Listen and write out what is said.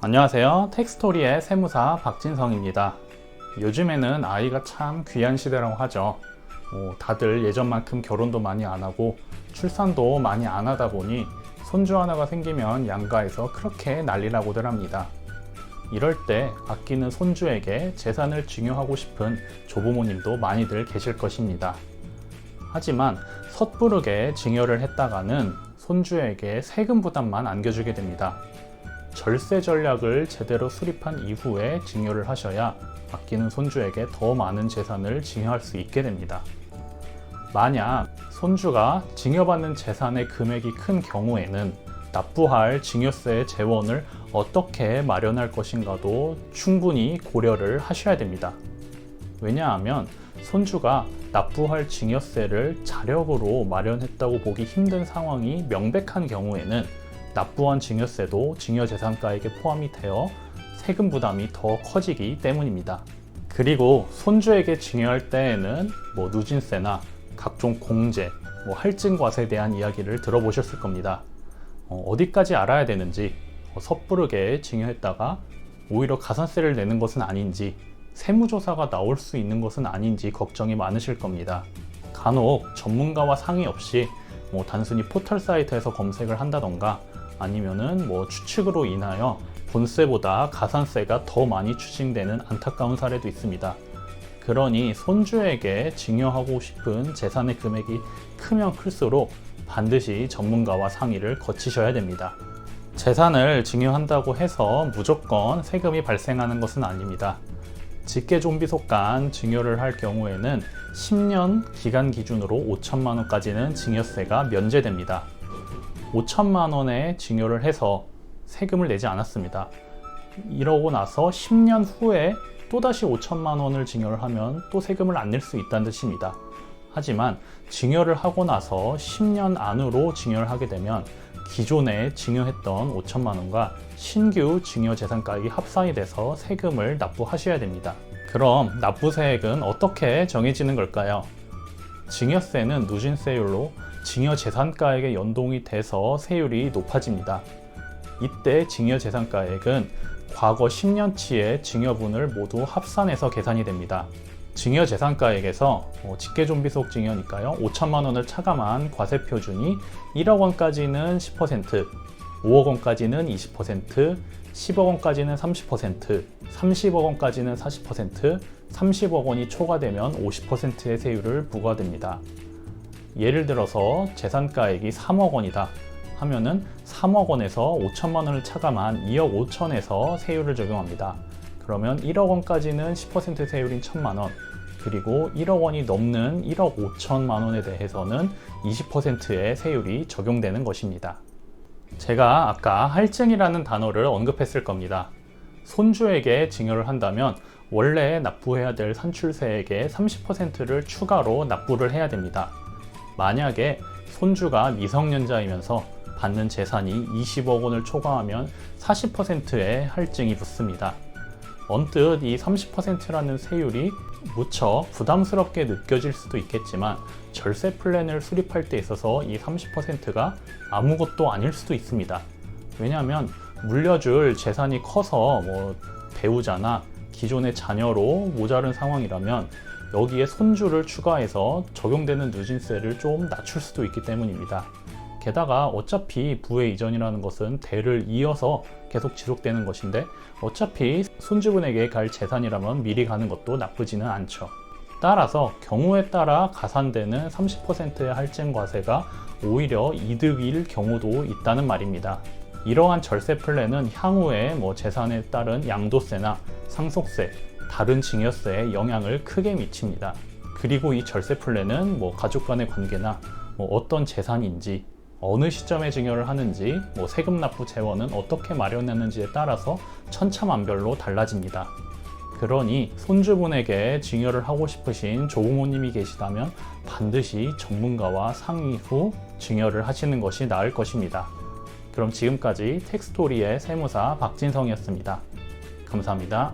안녕하세요. 텍스토리의 세무사 박진성입니다. 요즘에는 아이가 참 귀한 시대라고 하죠. 다들 예전만큼 결혼도 많이 안 하고 출산도 많이 안 하다 보니 손주 하나가 생기면 양가에서 그렇게 난리나고들 합니다. 이럴 때 아끼는 손주에게 재산을 증여하고 싶은 조부모님도 많이들 계실 것입니다. 하지만 섣부르게 증여를 했다가는 손주에게 세금 부담만 안겨주게 됩니다. 절세 전략을 제대로 수립한 이후에 증여를 하셔야 아끼는 손주에게 더 많은 재산을 증여할 수 있게 됩니다. 만약 손주가 증여받는 재산의 금액이 큰 경우에는 납부할 증여세의 재원을 어떻게 마련할 것인가도 충분히 고려를 하셔야 됩니다. 왜냐하면 손주가 납부할 증여세를 자력으로 마련했다고 보기 힘든 상황이 명백한 경우에는 납부한 증여세도 증여재산가액에 포함이 되어 세금 부담이 더 커지기 때문입니다. 그리고 손주에게 증여할 때에는 누진세나 각종 공제, 할증과세에 대한 이야기를 들어보셨을 겁니다. 어디까지 알아야 되는지, 섣부르게 증여했다가 오히려 가산세를 내는 것은 아닌지, 세무조사가 나올 수 있는 것은 아닌지 걱정이 많으실 겁니다. 간혹 전문가와 상의 없이 단순히 포털 사이트에서 검색을 한다던가 아니면은 추측으로 인하여 본세보다 가산세가 더 많이 추징되는 안타까운 사례도 있습니다. 그러니 손주에게 증여하고 싶은 재산의 금액이 크면 클수록 반드시 전문가와 상의를 거치셔야 됩니다. 재산을 증여한다고 해서 무조건 세금이 발생하는 것은 아닙니다. 직계존비속간 증여를 할 경우에는 10년 기간 기준으로 5천만 원까지는 증여세가 면제됩니다. 5천만 원의 증여를 해서 세금을 내지 않았습니다. 이러고 나서 10년 후에 또다시 5천만 원을 증여를 하면 또 세금을 안 낼 수 있다는 뜻입니다. 하지만 증여를 하고 나서 10년 안으로 증여를 하게 되면 기존에 증여했던 5천만 원과 신규 증여재산가액이 합산이 돼서 세금을 납부하셔야 됩니다. 그럼 납부세액은 어떻게 정해지는 걸까요? 증여세는 누진세율로 증여재산가액에 연동이 돼서 세율이 높아집니다. 이때 증여재산가액은 과거 10년치의 증여분을 모두 합산해서 계산이 됩니다. 증여재산가액에서 직계존비속 증여니까요, 5천만 원을 차감한 과세표준이 1억 원까지는 10%, 5억 원까지는 20%, 10억 원까지는 30%, 30억 원까지는 40%, 30억 원이 초과되면 50%의 세율을 부과됩니다. 예를 들어서 재산가액이 3억 원이다 하면은 3억 원에서 5천만 원을 차감한 2억 5천에서 세율을 적용합니다. 그러면 1억 원까지는 10% 세율인 1천만 원, 그리고 1억 원이 넘는 1억 5천만 원에 대해서는 20%의 세율이 적용되는 것입니다. 제가 아까 할증이라는 단어를 언급했을 겁니다. 손주에게 증여를 한다면 원래 납부해야 될 산출세액의 30%를 추가로 납부를 해야 됩니다. 만약에 손주가 미성년자이면서 받는 재산이 20억 원을 초과하면 40%의 할증이 붙습니다. 언뜻 이 30%라는 세율이 무척 부담스럽게 느껴질 수도 있겠지만 절세 플랜을 수립할 때 있어서 이 30%가 아무것도 아닐 수도 있습니다. 왜냐하면 물려줄 재산이 커서 배우자나 기존의 자녀로 모자른 상황이라면 여기에 손주를 추가해서 적용되는 누진세를 좀 낮출 수도 있기 때문입니다. 게다가 어차피 부의 이전이라는 것은 대를 이어서 계속 지속되는 것인데 어차피 손주분에게 갈 재산이라면 미리 가는 것도 나쁘지는 않죠. 따라서 경우에 따라 가산되는 30%의 할증과세가 오히려 이득일 경우도 있다는 말입니다. 이러한 절세 플랜은 향후에 재산에 따른 양도세나 상속세, 다른 증여세에 영향을 크게 미칩니다. 그리고 이 절세 플랜은 가족 간의 관계나 어떤 재산인지, 어느 시점에 증여를 하는지, 세금 납부 재원은 어떻게 마련했는지에 따라서 천차만별로 달라집니다. 그러니 손주분에게 증여를 하고 싶으신 조부모님이 계시다면 반드시 전문가와 상의 후 증여를 하시는 것이 나을 것입니다. 그럼 지금까지 텍스토리의 세무사 박진성이었습니다. 감사합니다.